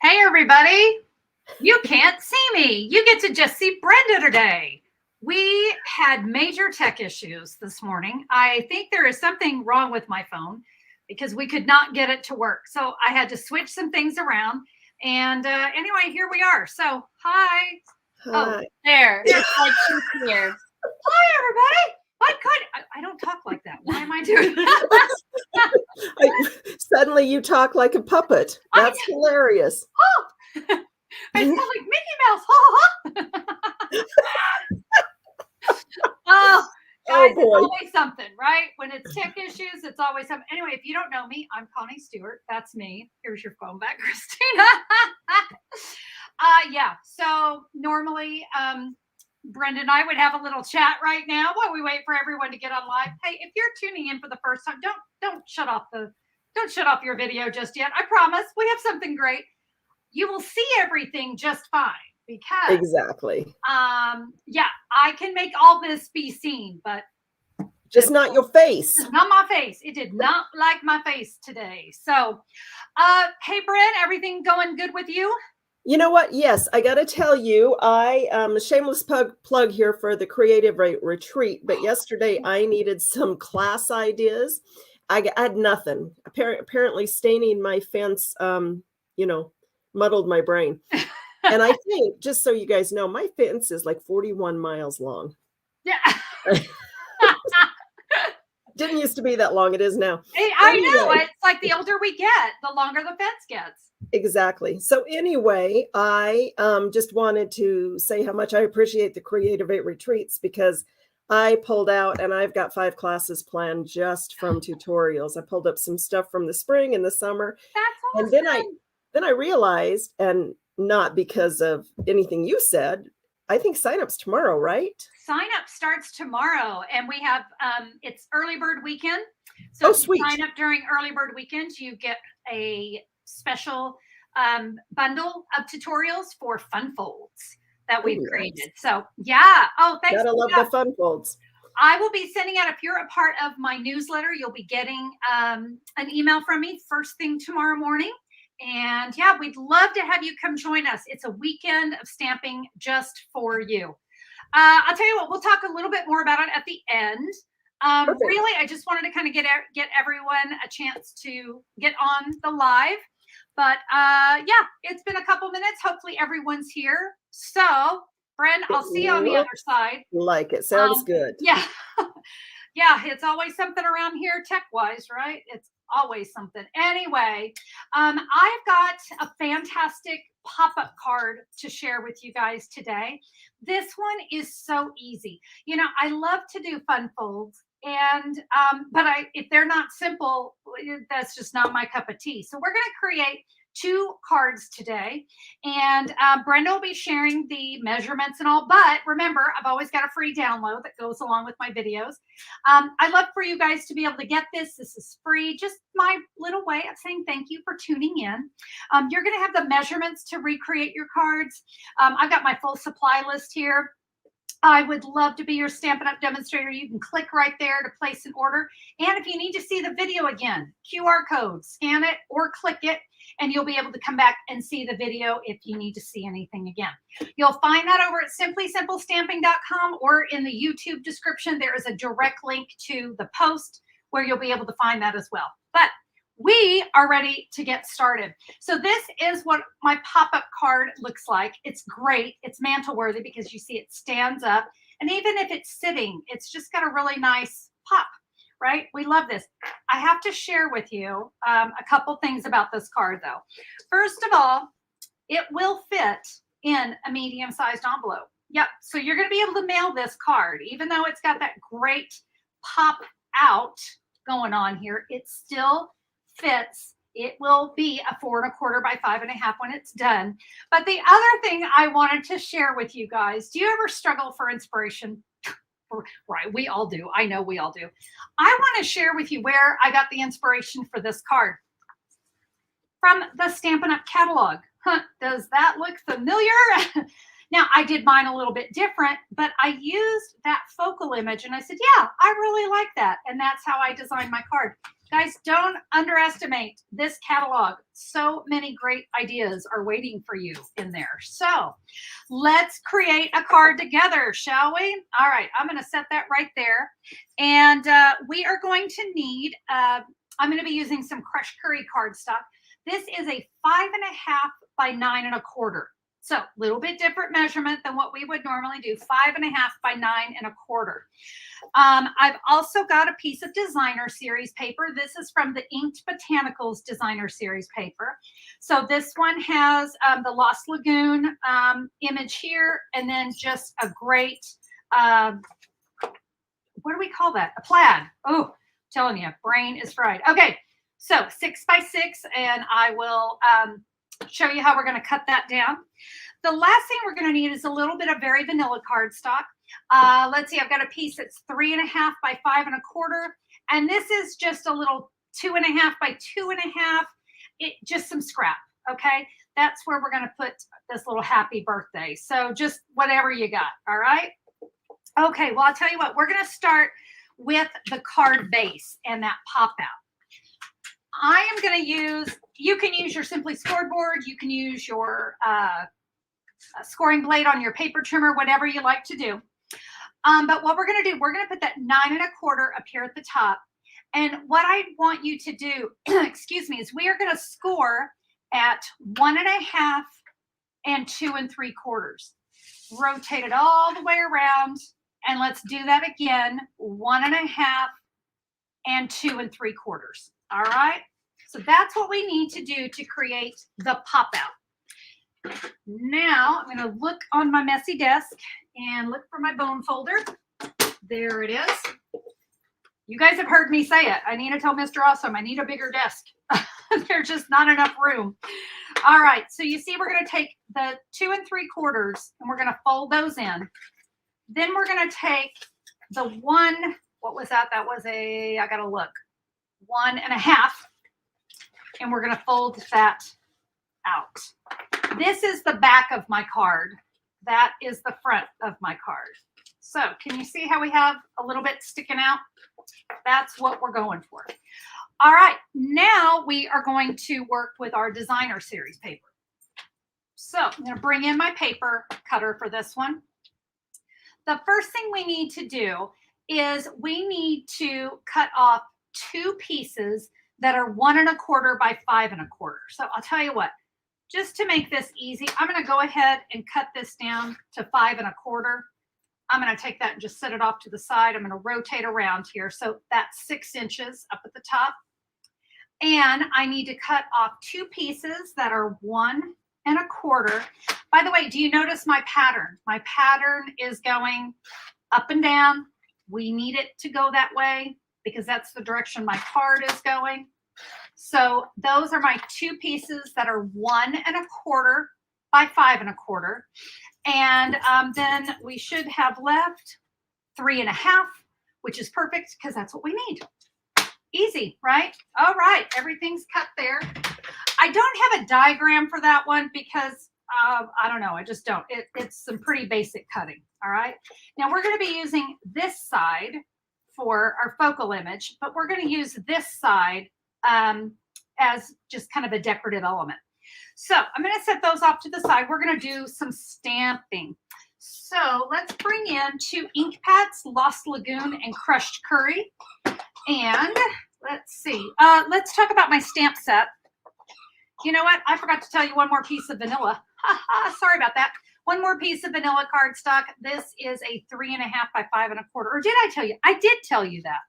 Hey, everybody. You can't see me. You get to just see Brenda today. We had major tech issues this morning. I think there is something wrong with my phone because we could not get it to work. So I had to switch some things around. And anyway, here we are. So, hi. Hi. Oh, there. It's like she's here. Hi, everybody. I don't talk like that. Why am I doing that? Suddenly you talk like a puppet. That's hilarious. Oh, I sound like Mickey Mouse. Oh, guys, it's always something, right? When it's tech issues, it's always something. Anyway, if you don't know me, I'm Connie Stewart. That's me. Here's your phone back, Christina. Yeah. So normally, Brenda and I would have a little chat right now while we wait for everyone to get on live. Hey, if you're tuning in for the first time, don't shut off your video just yet. I promise we have something great. You will see everything just fine because exactly. Yeah, I can make all this be seen, but just not your face. Not my face. It did not like my face today. So, hey, Brent, everything going good with you? You know what? Yes, I got to tell you, a shameless plug here for the Creative Retreat. But yesterday I needed some class ideas. I had nothing. Apparently staining my fence, muddled my brain. And I think, just so you guys know, my fence is like 41 miles long. Yeah. Didn't used to be that long. It is now. I know. It's like the older we get, the longer the fence gets. Exactly. So anyway, I just wanted to say how much I appreciate the Creative Retreats because I pulled out and I've got 5 classes planned just from tutorials. I pulled up some stuff from the spring and the summer. That's awesome. And then I realized, and not because of anything you said, I think sign-up's tomorrow, right? Sign-up starts tomorrow, and we have it's early bird weekend. So sweet. Sign up during early bird weekend, you get a special bundle of tutorials for fun folds that we've created. So yeah. Oh, thanks. Gotta love the fun folds. I will be sending out, if you're a part of my newsletter, you'll be getting an email from me first thing tomorrow morning. And yeah, we'd love to have you come join us. It's a weekend of stamping just for you. I'll tell you what, we'll talk a little bit more about it at the end. Really, I just wanted to kind of get everyone a chance to get on the live. But yeah, it's been a couple minutes. Hopefully everyone's here. So, Bren, I'll see you on the other side. Like it. Sounds good. Yeah. Yeah, it's always something around here tech-wise, right? It's always something. Anyway, I've got a fantastic pop-up card to share with you guys today. This one is so easy. You know, I love to do fun folds. And but if they're not simple, that's just not my cup of tea. So we're going to create 2 cards today, and Brenda will be sharing the measurements and all. But remember, I've always got a free download that goes along with my videos. I love for you guys to be able to get this. This is free, just my little way of saying thank you for tuning in. You're going to have the measurements to recreate your cards. I've got my full supply list here. I would love to be your Stampin' Up! Demonstrator. You can click right there to place an order. And if you need to see the video again, QR code, scan it or click it, and you'll be able to come back and see the video if you need to see anything again. You'll find that over at simplysimplestamping.com, or in the YouTube description, there is a direct link to the post where you'll be able to find that as well. But we are ready to get started. So this is what my pop-up card looks like. It's great. It's mantle worthy because you see it stands up. And even if it's sitting, it's just got a really nice pop, right? We love this. I have to share with you a couple things about this card though. First of all, it will fit in a medium-sized envelope. Yep. So you're going to be able to mail this card, even though it's got that great pop out going on here. It still fits. It will be a 4 1/4 by 5 1/2 when it's done. But the other thing I wanted to share with you guys, do you ever struggle for inspiration? Right, we all do. I know we all do. I want to share with you where I got the inspiration for this card. From the Stampin' Up! Catalog. Does that look familiar? Now, I did mine a little bit different, but I used that focal image and I said, yeah, I really like that. And that's how I designed my card. Guys, don't underestimate this catalog. So many great ideas are waiting for you in there. So let's create a card together, shall we? All right, I'm going to set that right there. And we are going to need, I'm going to be using some crushed curry cardstock. This is a 5.5 by 9.25. So a little bit different measurement than what we would normally do, 5.5 by 9.25. I've also got a piece of designer series paper. This is from the Inked Botanicals designer series paper. So this one has the Lost Lagoon image here, and then just a great, what do we call that? A plaid. Oh, telling you, brain is fried. Okay, so 6 by 6, and I will show you how we're going to cut that down. The last thing we're going to need is a little bit of very vanilla cardstock. Let's see, I've got a piece that's 3.5 by 5.25, and this is just a little 2.5 by 2.5. Just some scrap. Okay, that's where we're going to put this little happy birthday. So just whatever you got. All right. Okay. Well, I'll tell you what. We're going to start with the card base and that pop out. I am going to use. You can use your Simply Scored board. You can use your scoring blade on your paper trimmer, whatever you like to do. But what we're going to do, we're going to put that 9.25 up here at the top. And what I want you to do, excuse me, is we are going to score at 1.5 and 2 3/4. Rotate it all the way around. And let's do that again. 1.5 and 2 3/4. All right. So that's what we need to do to create the pop out. Now I'm going to look on my messy desk and look for my bone folder. There it is. You guys have heard me say it. I need to tell Mr. Awesome I need a bigger desk. There's just not enough room. All right. So you see we're going to take the 2 3/4 and we're going to fold those in. Then we're going to take the 1, what was that? That was I got to look, 1.5. And we're going to fold that out. This is the back of my card. That is the front of my card. So can you see how we have a little bit sticking out? That's what we're going for. All right, now we are going to work with our designer series paper. So I'm going to bring in my paper cutter for this one. The first thing we need to do is we need to cut off 2 pieces that are 1.25 by 5.25. So I'll tell you what, just to make this easy, I'm going to go ahead and cut this down to 5.25. I'm going to take that and just set it off to the side. I'm going to rotate around here. So that's 6 inches up at the top. And I need to cut off 2 pieces that are 1.25. By the way, do you notice my pattern? My pattern is going up and down. We need it to go that way because that's the direction my card is going. So those are my 2 pieces that are 1.25 by 5.25. And then we should have left 3.5, which is perfect because that's what we need. Easy, right? All right, everything's cut there. I don't have a diagram for that one because I don't know, I just don't. It's some pretty basic cutting. All right. Now we're going to be using this side for our focal image, but we're going to use this side as just kind of a decorative element. So I'm going to set those off to the side. We're going to do some stamping. So let's bring in 2 ink pads, Lost Lagoon and Crushed Curry. And let's see. Let's talk about my stamp set. You know what? I forgot to tell you one more piece of vanilla. Sorry about that. One more piece of vanilla cardstock. This is a 3.5 by 5.25. Or did I tell you? I did tell you that.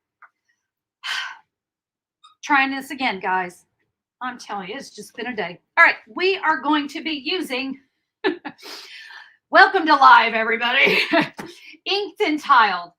Trying this again, guys. I'm telling you, it's just been a day. All right, we are going to be using, welcome to live, everybody. Inked and Tiled.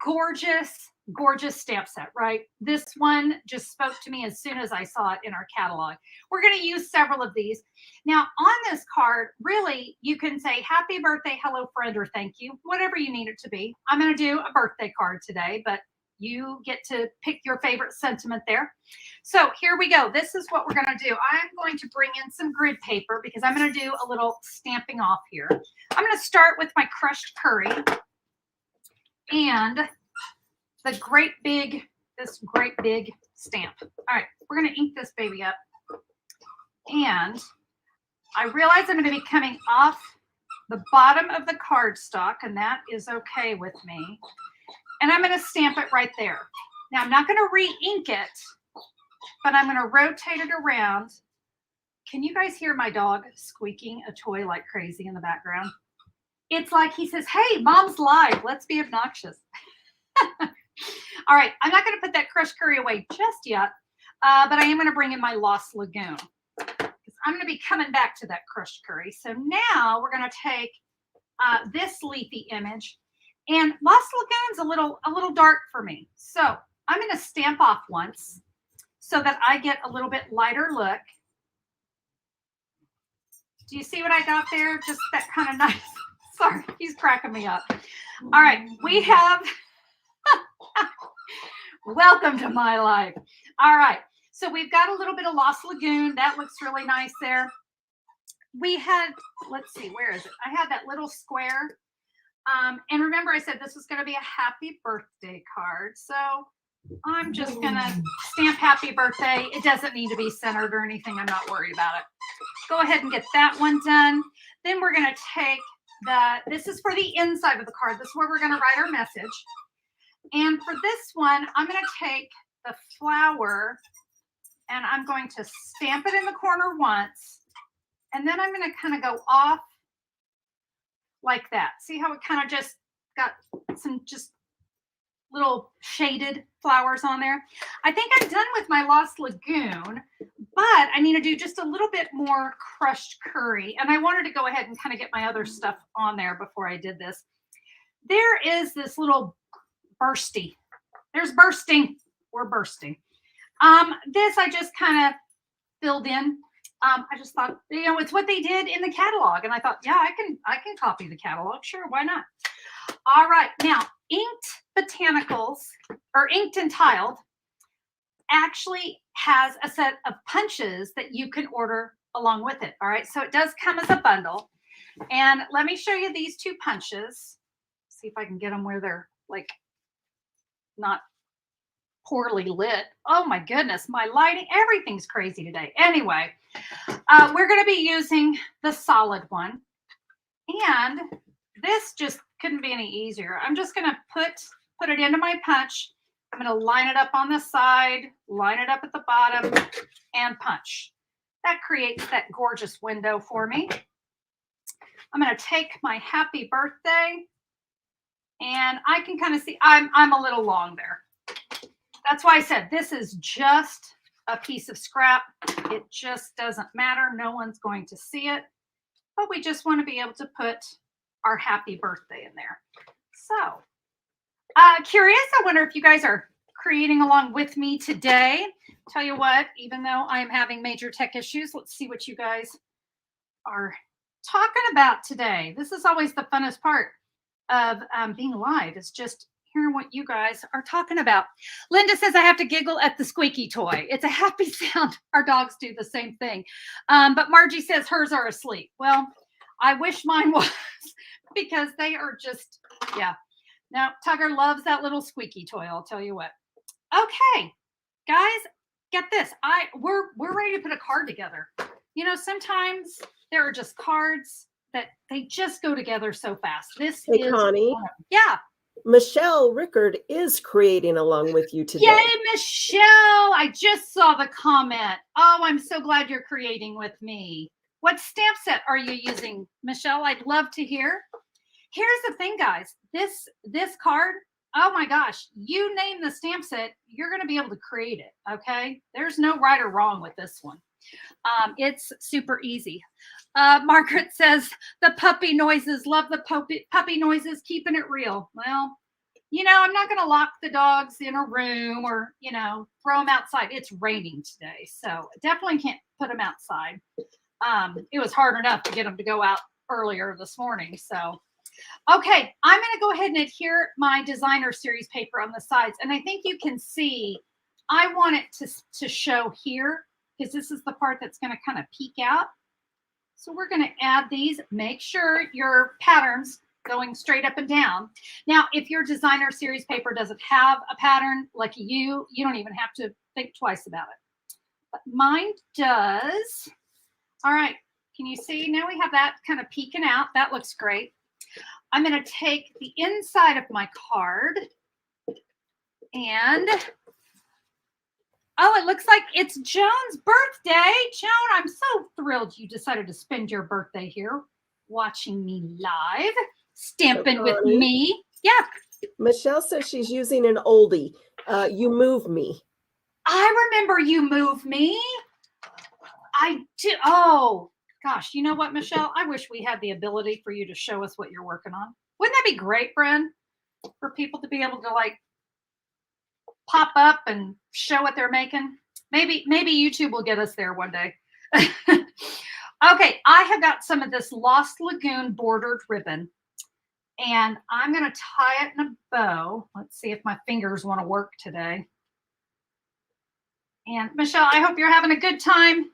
Gorgeous, gorgeous stamp set, right? This one just spoke to me as soon as I saw it in our catalog. We're going to use several of these. Now, on this card, really, you can say happy birthday, hello, friend, or thank you, whatever you need it to be. I'm going to do a birthday card today, but you get to pick your favorite sentiment there. So here we go. This is what we're going to do. I'm going to bring in some grid paper because I'm going to do a little stamping off here. I'm going to start with my crushed curry and the great big this great big stamp. All right, we're going to ink this baby up. And I realize I'm going to be coming off the bottom of the cardstock, and that is okay with me. And I'm going to stamp it right there. Now, I'm not going to re-ink it, but I'm going to rotate it around. Can you guys hear my dog squeaking a toy like crazy in the background? It's like he says, hey, mom's live. Let's be obnoxious. All right, I'm not going to put that crushed curry away just yet, but I am going to bring in my Lost Lagoon. I'm going to be coming back to that crushed curry. So now we're going to take this leafy image, and Lost Lagoon's a little dark for me. So I'm going to stamp off once so that I get a little bit lighter look. Do you see what I got there? Just that kind of nice. Sorry, he's cracking me up. All right, we have, welcome to my life. All right. So we've got a little bit of Lost Lagoon. That looks really nice there. We had, let's see, where is it? I had that little square. And remember I said this was going to be a happy birthday card. So I'm just going to stamp happy birthday. It doesn't need to be centered or anything. I'm not worried about it. Go ahead and get that one done. Then we're going to take this is for the inside of the card. This is where we're going to write our message. And for this one, I'm going to take the flower and I'm going to stamp it in the corner once. And then I'm going to kind of go off like that. See how it kind of just got some just little shaded flowers on there? I think I'm done with my Lost Lagoon, but I need to do just a little bit more crushed curry. And I wanted to go ahead and kind of get my other stuff on there before I did this. There is this little bursty. There's bursting. We're bursting. This I just kind of filled in. I just thought, you know, it's what they did in the catalog. And I thought, yeah, I can copy the catalog. Sure, why not? All right. Now, Inked Botanicals, or Inked and Tiled, actually has a set of punches that you can order along with it. All right. So it does come as a bundle. And let me show you these two punches. See if I can get them where they're like not poorly lit. Oh my goodness, my lighting, everything's crazy today. Anyway, we're going to be using the solid one. And this just couldn't be any easier. I'm just going to put it into my punch. I'm going to line it up on the side, line it up at the bottom, and punch. That creates that gorgeous window for me. I'm going to take my happy birthday, and I can kind of see I'm a little long there. That's why I said this is just a piece of scrap. It just doesn't matter. No one's going to see it, but we just want to be able to put our happy birthday in there. So curious, I wonder if you guys are creating along with me today. Tell you what, even though I'm having major tech issues, let's see what you guys are talking about today. This is always the funnest part of being live, is just hearing what you guys are talking about. Linda says, I have to giggle at the squeaky toy. It's a happy sound. Our dogs do the same thing. But Margie says hers are asleep. Well, I wish mine was, because they are just, yeah. Now, Tugger loves that little squeaky toy, I'll tell you what. Okay, guys, get this. We're ready to put a card together. You know, sometimes there are just cards that they just go together so fast. This is Connie. Yeah. Michelle Rickard is creating along with you today. Yay, Michelle. I just saw the comment. Oh, I'm so glad you're creating with me. What stamp set are you using, Michelle? I'd love to hear. Here's the thing, guys. This card, oh my gosh, you name the stamp set, you're going to be able to create it, okay? There's no right or wrong with this one. It's super easy. Margaret says, the puppy noises, love the puppy noises, keeping it real. Well, you know, I'm not going to lock the dogs in a room or, you know, throw them outside. It's raining today, so definitely can't put them outside. It was hard enough to get them to go out earlier this morning. So, okay, I'm going to go ahead and adhere my designer series paper on the sides. And I think you can see, I want it to show here, because this is the part that's going to kind of peek out. So we're going to add these. Make sure your patterns going straight up and down. Now, if your designer series paper doesn't have a pattern, like you don't even have to think twice about it. But mine does. All right, can you see? Now we have that kind of peeking out. That looks great. I'm going to take the inside of my card and, oh, it looks like it's Joan's birthday. Joan, I'm so thrilled you decided to spend your birthday here watching me live, stamping with Connie, me. Yeah. Michelle says she's using an oldie. You Move Me. I remember You Move Me. I do. Oh, gosh. You know what, Michelle? I wish we had the ability for you to show us what you're working on. Wouldn't that be great, Bren? For people to be able to like pop up and show what they're making. Maybe YouTube will get us there one day. Okay, I have got some of this Lost Lagoon bordered ribbon, and I'm going to tie it in a bow. Let's see if my fingers want to work today. And Michelle, I hope you're having a good time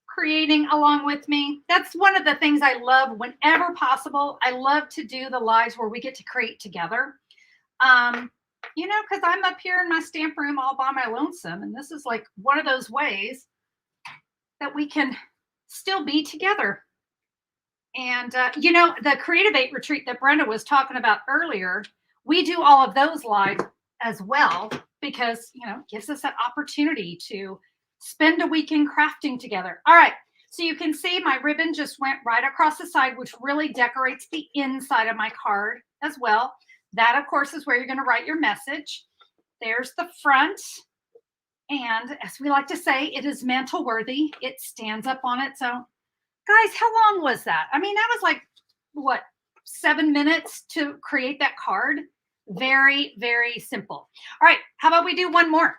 creating along with me. That's one of the things I love whenever possible. I love to do the lives where we get to create together. You know, because I'm up here in my stamp room all by my lonesome, and this is like one of those ways that we can still be together. And you know, the Creative 8 retreat that Brenda was talking about earlier, we do all of those live as well, because, you know, it gives us that opportunity to spend a weekend crafting together. All right, so you can see my ribbon just went right across the side, which really decorates the inside of my card as well. That, of course, is where you're going to write your message. There's the front. And as we like to say, it is mantle worthy. It stands up on its own. Guys, how long was that? I mean, that was like, what, 7 minutes to create that card? Very, very simple. All right, how about we do one more?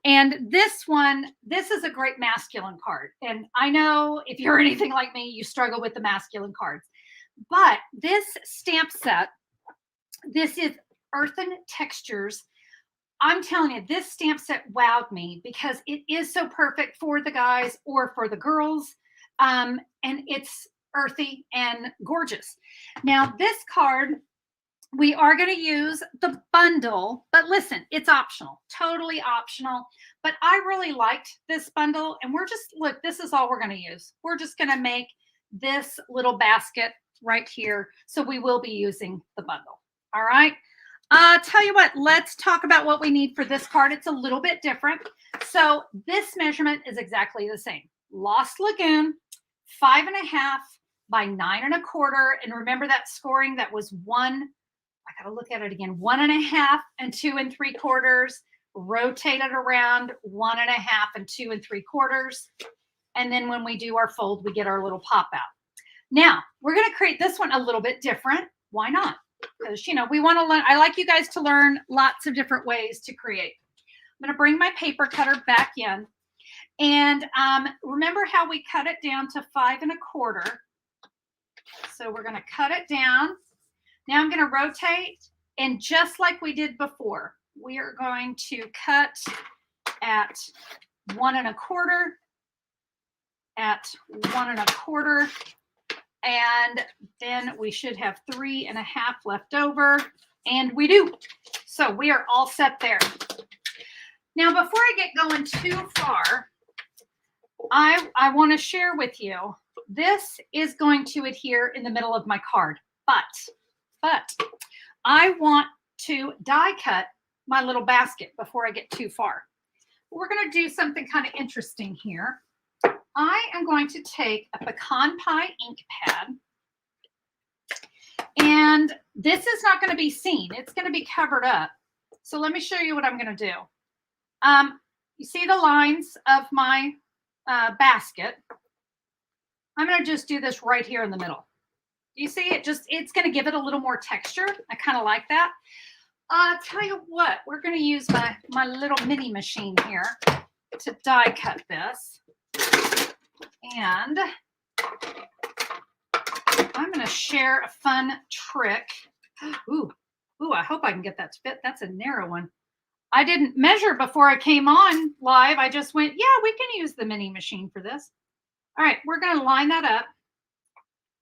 And this one, this is a great masculine card. And I know if you're anything like me, you struggle with the masculine cards. But this stamp set, this is Earthen Textures. I'm telling you, this stamp set wowed me because it is so perfect for the guys or for the girls. And it's earthy and gorgeous. Now, this card, we are going to use the bundle, but listen, it's optional, totally optional. But I really liked this bundle, and we're just, look, this is all we're going to use. We're just going to make this little basket right here. So we will be using the bundle. All right. Tell you what, let's talk about what we need for this card. It's a little bit different. So this measurement is exactly the same. Lost Lagoon, 5.5 by 9 1/4. And remember that scoring, that was one, I got to look at it again, 1.5 and 2 3/4. Rotate it around 1.5 and 2 3/4. And then when we do our fold, we get our little pop out. Now we're going to create this one a little bit different. Why not? Because, you know, we want to learn. I like you guys to learn lots of different ways to create. I'm going to bring my paper cutter back in. And remember how we cut it down to 5 1/4. So we're going to cut it down. Now I'm going to rotate. And just like we did before, we are going to cut at 1 1/4, at 1 1/4. And then we should have 3.5 left over. And we do. So we are all set there. Now, before I get going too far, I want to share with you, this is going to adhere in the middle of my card. But I want to die cut my little basket before I get too far. We're going to do something kind of interesting here. I am going to take a pecan pie ink pad, and this is not going to be seen. It's going to be covered up. So let me show you what I'm going to do. You see the lines of my basket? I'm going to just do this right here in the middle. You see it? It's going to give it a little more texture. I kind of like that. Tell you what, we're going to use my little mini machine here to die cut this. And I'm going to share a fun trick. Ooh, I hope I can get that to fit. That's a narrow one. I didn't measure before I came on live. I just went, yeah, we can use the mini machine for this. All right, we're going to line that up.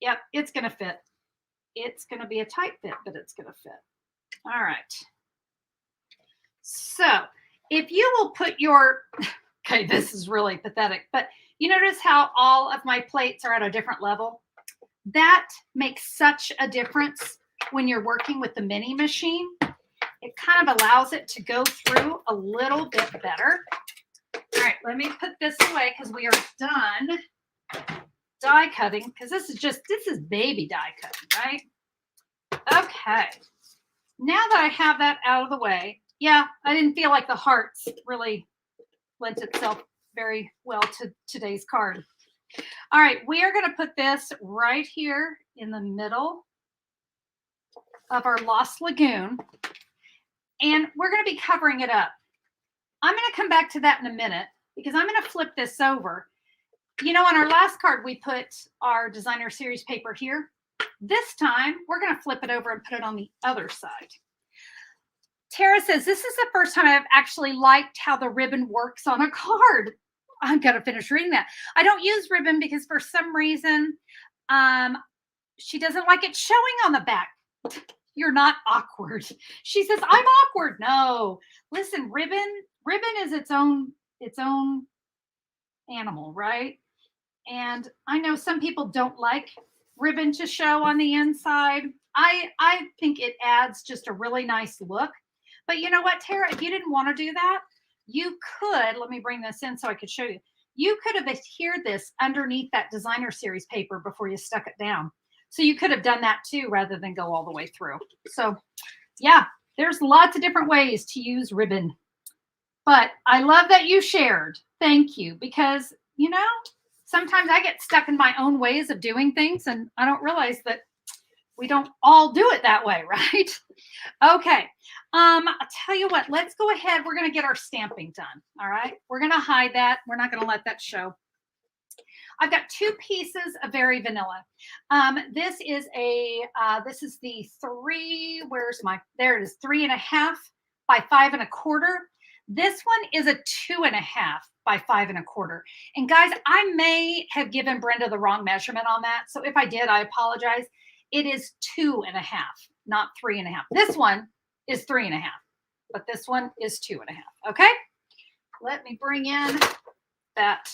Yep, it's going to fit. it's going to be a tight fit, but it's going to fit. All right. So if you will put your, okay, this is really pathetic, but you notice how all of my plates are at a different level? That makes such a difference when you're working with the mini machine. It kind of allows it to go through a little bit better. All right, let me put this away because we are done die cutting, because this is baby die cutting, right? Okay. Now that I have that out of the way, yeah, I didn't feel like the hearts really lent itself very well to today's card. All right, we are going to put this right here in the middle of our Lost Lagoon, and we're going to be covering it up. I'm going to come back to that in a minute because I'm going to flip this over. You know, on our last card, we put our designer series paper here. This time, we're going to flip it over and put it on the other side. Tara says, this is the first time I've actually liked how the ribbon works on a card. I'm going to finish reading that. I don't use ribbon because for some reason, she doesn't like it showing on the back. You're not awkward. She says, I'm awkward. No, listen, ribbon is its own animal, right? And I know some people don't like ribbon to show on the inside. I think it adds just a really nice look. But you know what, Tara, if you didn't want to do that, you could, let me bring this in so I could show you. You could have adhered this underneath that designer series paper before you stuck it down. So you could have done that too, rather than go all the way through. So yeah, there's lots of different ways to use ribbon. But I love that you shared. Thank you. Because, you know, sometimes I get stuck in my own ways of doing things and I don't realize that we don't all do it that way, right? Okay. I'll tell you what, let's go ahead. We're going to get our stamping done. All right. We're going to hide that. We're not going to let that show. I've got 2 pieces of Very Vanilla. This is the 3, there it is, 3.5 by 5 1/4. This one is a 2.5 by 5 1/4. And guys, I may have given Brenda the wrong measurement on that. So if I did, I apologize. It is 2.5, not 3.5. This one is 3.5, but this one is 2.5. Okay. Let me bring in that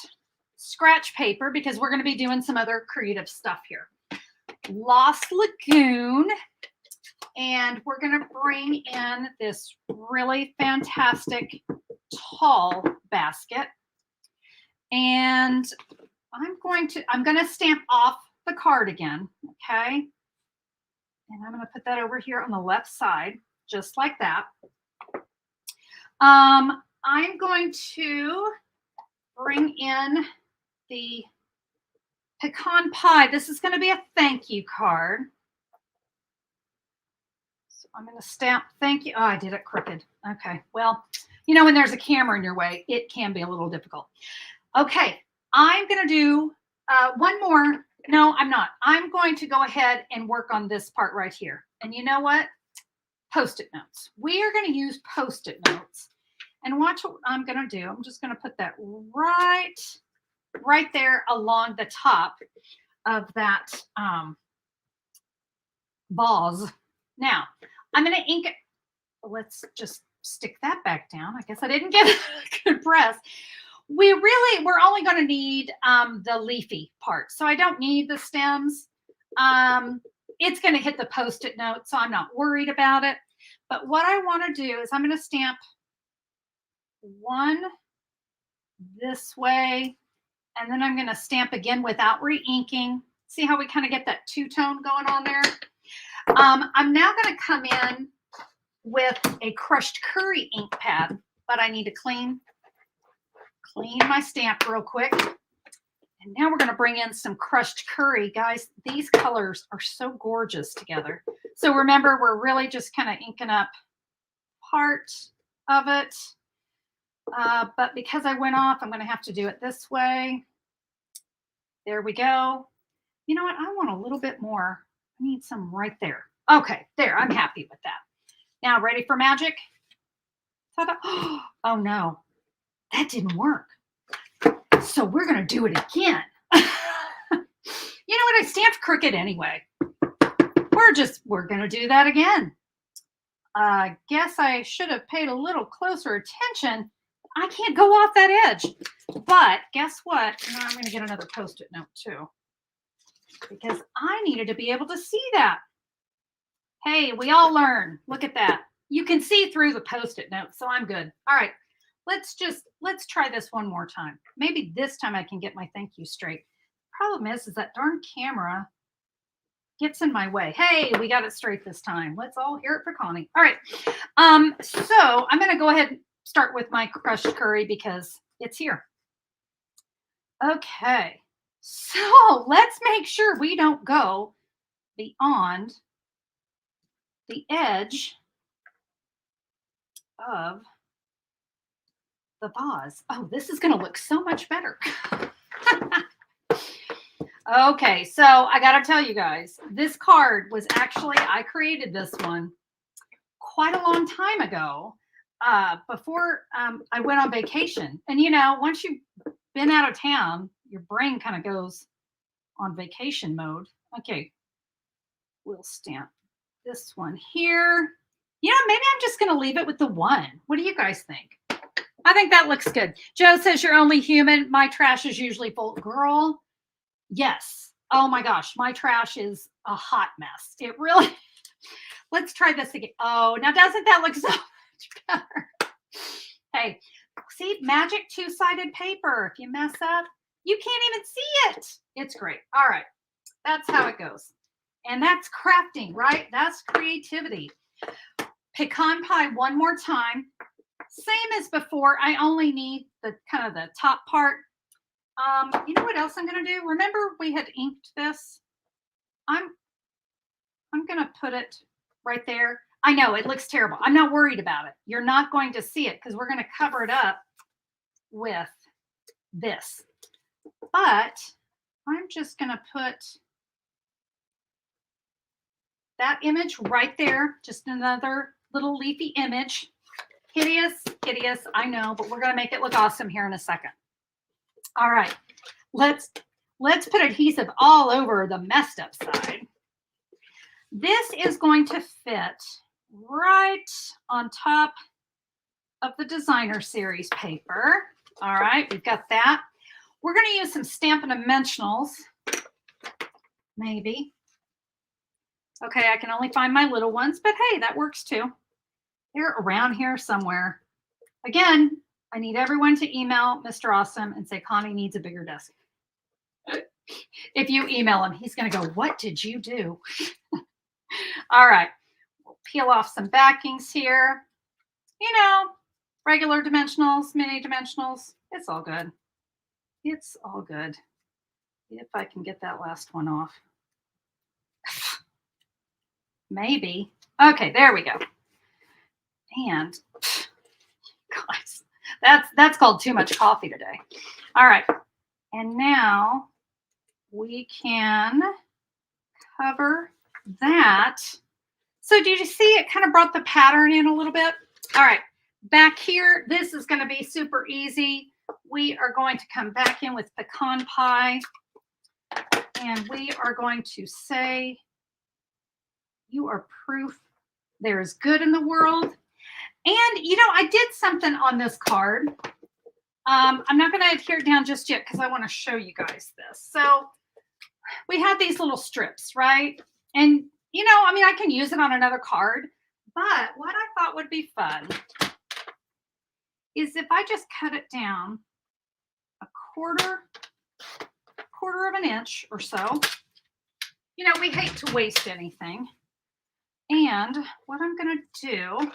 scratch paper because we're going to be doing some other creative stuff here. Lost Lagoon. And we're going to bring in this really fantastic tall basket. And I'm going to stamp off the card again. Okay. And I'm going to put that over here on the left side, just like that. I'm going to bring in the pecan pie. This is going to be a thank you card. So I'm going to stamp thank you. Oh, I did it crooked. Okay. Well, you know, when there's a camera in your way, it can be a little difficult. Okay. I'm going to do one more. No, I'm not. I'm going to go ahead and work on this part right here. And you know what? Post-it notes. We are going to use Post-it notes. And watch what I'm going to do. I'm just going to put that right there along the top of that vase. Now, I'm going to ink it. Let's just stick that back down. I guess I didn't get a good press. We're only going to need the leafy part. So I don't need the stems. It's going to hit the Post-it note, so I'm not worried about it. But what I want to do is I'm going to stamp one this way, and then I'm going to stamp again without re-inking. See how we kind of get that two-tone going on there? I'm now going to come in with a crushed curry ink pad, but I need to clean my stamp real quick. And now we're going to bring in some crushed curry. Guys, these colors are so gorgeous together. So remember, we're really just kind of inking up part of it. But because I went off, I'm going to have to do it this way. There we go. You know what? I want a little bit more. I need some right there. Okay, there. I'm happy with that. Now, ready for magic? Ta-da. Oh, no. That didn't work. So we're going to do it again. You know what? I stamped crooked anyway. We're we're going to do that again. Guess I should have paid a little closer attention. I can't go off that edge. But guess what? Now I'm going to get another Post-it note too, because I needed to be able to see that. Hey, we all learn. Look at that. You can see through the Post-it note, so I'm good. All right, let's try this one more time. Maybe this time I can get my thank you straight. Problem is that darn camera gets in my way. Hey, we got it straight this time. Let's all hear it for Connie. All right. So I'm going to go ahead and start with my crushed curry because it's here. Okay. So let's make sure we don't go beyond the edge of the vase. Oh, this is going to look so much better. Okay, so I got to tell you guys, this card was actually, I created this one quite a long time ago before I went on vacation. And, you know, once you've been out of town, your brain kind of goes on vacation mode. Okay, we'll stamp this one here. You know, maybe I'm just going to leave it with the 1. What do you guys think? I think that looks good. Joe says you're only human. My trash is usually full. Girl, yes. Oh my gosh, my trash is a hot mess. It really, let's try this again. Oh, now doesn't that look so much better? Hey, see, magic 2-sided paper. If you mess up, you can't even see it. It's great. All right, that's how it goes. And that's crafting, right? That's creativity. Pecan pie one more time. Same as before. I only need the kind of the top part. You know what else I'm going to do? Remember we had inked this? I'm going to put it right there. I know it looks terrible. I'm not worried about it. You're not going to see it because we're going to cover it up with this. But I'm just going to put that image right there. Just another little leafy image. Hideous, hideous, I know, but we're going to make it look awesome here in a second. All right, let's put adhesive all over the messed up side. This is going to fit right on top of the designer series paper. All right, we've got that. We're going to use some Stampin' Dimensionals, maybe. Okay, I can only find my little ones, but hey, that works too. They're around here somewhere. Again, I need everyone to email Mr. Awesome and say Connie needs a bigger desk. If you email him, he's going to go, what did you do? All right. We'll peel off some backings here. You know, regular dimensionals, mini dimensionals. It's all good. It's all good. If I can get that last one off. Maybe. Okay, there we go. And guys, that's called too much coffee today. All right. And now we can cover that. So did you see it kind of brought the pattern in a little bit? All right. Back here, this is going to be super easy. We are going to come back in with pecan pie. And we are going to say, you are proof there is good in the world. And, you know, I did something on this card. I'm not going to adhere it down just yet because I want to show you guys this. So we have these little strips, right? And, you know, I mean, I can use it on another card. But what I thought would be fun is if I just cut it down a quarter of an inch or so. You know, we hate to waste anything. And what I'm going to do,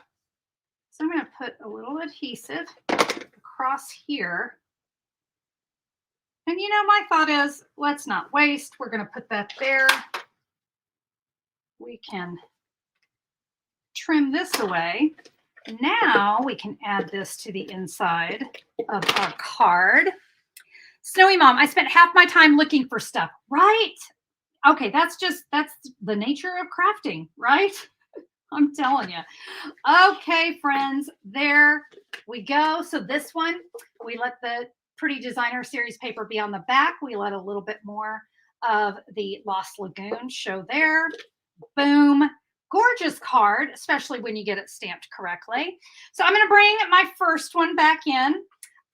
so I'm going to put a little adhesive across here. And you know, my thought is, let's not waste. We're going to put that there. We can trim this away. Now we can add this to the inside of our card. Snowy Mom, I spent half my time looking for stuff, right? Okay, that's the nature of crafting, right? I'm telling you. Okay, friends, there we go. So this one, we let the Pretty Designer Series paper be on the back. We let a little bit more of the Lost Lagoon show there. Boom. Gorgeous card, especially when you get it stamped correctly. So I'm going to bring my first one back in.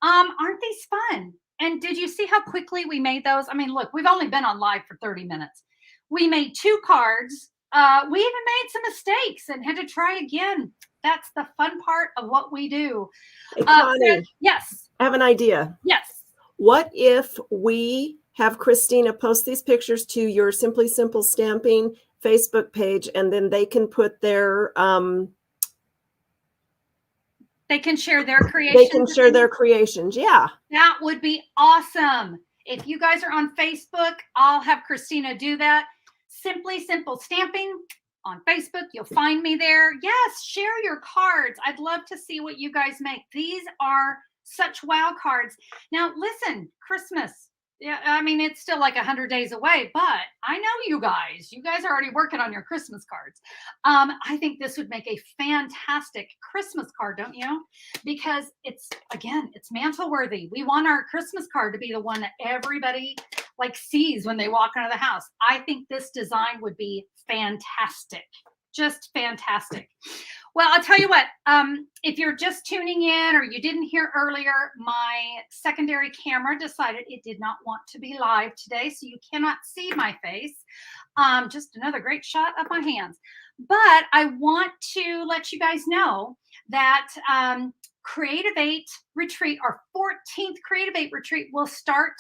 Aren't these fun? And did you see how quickly we made those? I mean, look, we've only been on live for 30 minutes. We made 2 cards. We even made some mistakes and had to try again. That's the fun part of what we do. Hey, Connie, yes. I have an idea. Yes. What if we have Christina post these pictures to your Simply Simple Stamping Facebook page, and then they can put their they can share their creations. They can share their creations. Yeah. That would be awesome. If you guys are on Facebook, I'll have Christina do that. Simply Simple Stamping on Facebook. You'll find me there. Yes, share your cards. I'd love to see what you guys make. These are such wow cards. Now, listen, Christmas. Yeah, I mean, it's still like 100 days away, but I know you guys. You guys are already working on your Christmas cards. I think this would make a fantastic Christmas card, don't you? Because it's, again, it's mantle worthy. We want our Christmas card to be the one that everybody like sees when they walk into the house. I think this design would be fantastic. Just fantastic. Well, I'll tell you what, if you're just tuning in or you didn't hear earlier, my secondary camera decided it did not want to be live today, so you cannot see my face. Just another great shot of my hands. But I want to let you guys know that Creative 8 retreat, our 14th Creative 8 retreat will start.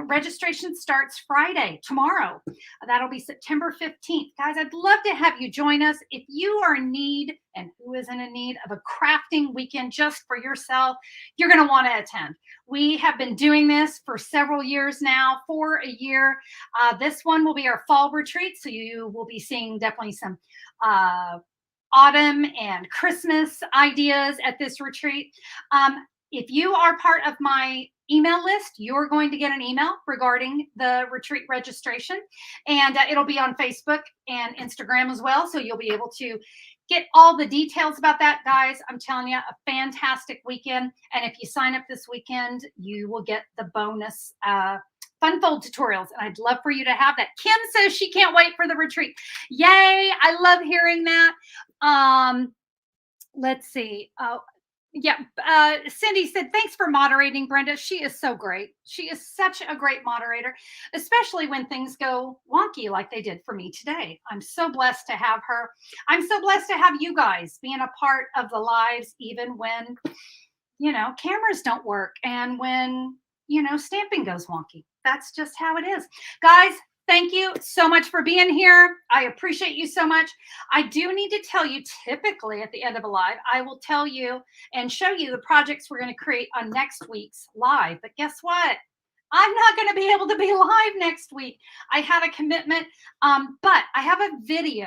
Registration starts Friday, tomorrow. That'll be September 15th. Guys, I'd love to have you join us. If you are in need, and who isn't in need of a crafting weekend just for yourself, you're going to want to attend. We have been doing this for several years now, for a year. This one will be our fall retreat, so you will be seeing definitely some autumn and Christmas ideas at this retreat. If you are part of my email list, you're going to get an email regarding the retreat registration, and it'll be on Facebook and Instagram as well. So you'll be able to get all the details about that, guys. I'm telling you, a fantastic weekend. And if you sign up this weekend, you will get the bonus fun fold tutorials. And I'd love for you to have that. Kim says she can't wait for the retreat. Yay. I love hearing that. Let's see. Yeah, Cindy said, thanks for moderating, Brenda. She is so great. She is such a great moderator, especially when things go wonky like they did for me today. I'm so blessed to have her. I'm so blessed to have you guys being a part of the lives, even when, you know, cameras don't work and when, you know, stamping goes wonky. That's just how it is. Guys, thank you so much for being here. I appreciate you so much. I do need to tell you, typically at the end of a live, I will tell you and show you the projects we're going to create on next week's live. But guess what? I'm not going to be able to be live next week. I have a commitment, but I have a video.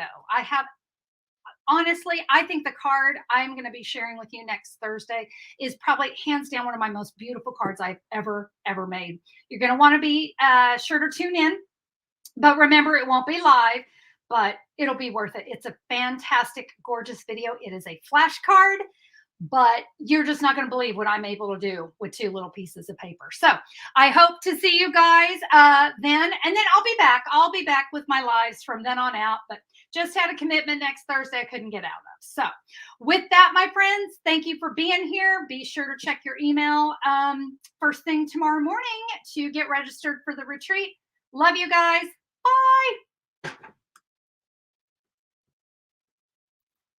Honestly, I think the card I'm going to be sharing with you next Thursday is probably hands down one of my most beautiful cards I've ever made. You're going to want to be sure to tune in. But remember, it won't be live, but it'll be worth it. It's a fantastic, gorgeous video. It is a flashcard, but you're just not going to believe what I'm able to do with 2 little pieces of paper. So I hope to see you guys then. And then I'll be back. I'll be back with my lives from then on out. But just had a commitment next Thursday I couldn't get out of. So with that, my friends, thank you for being here. Be sure to check your email first thing tomorrow morning to get registered for the retreat. Love you guys. Bye.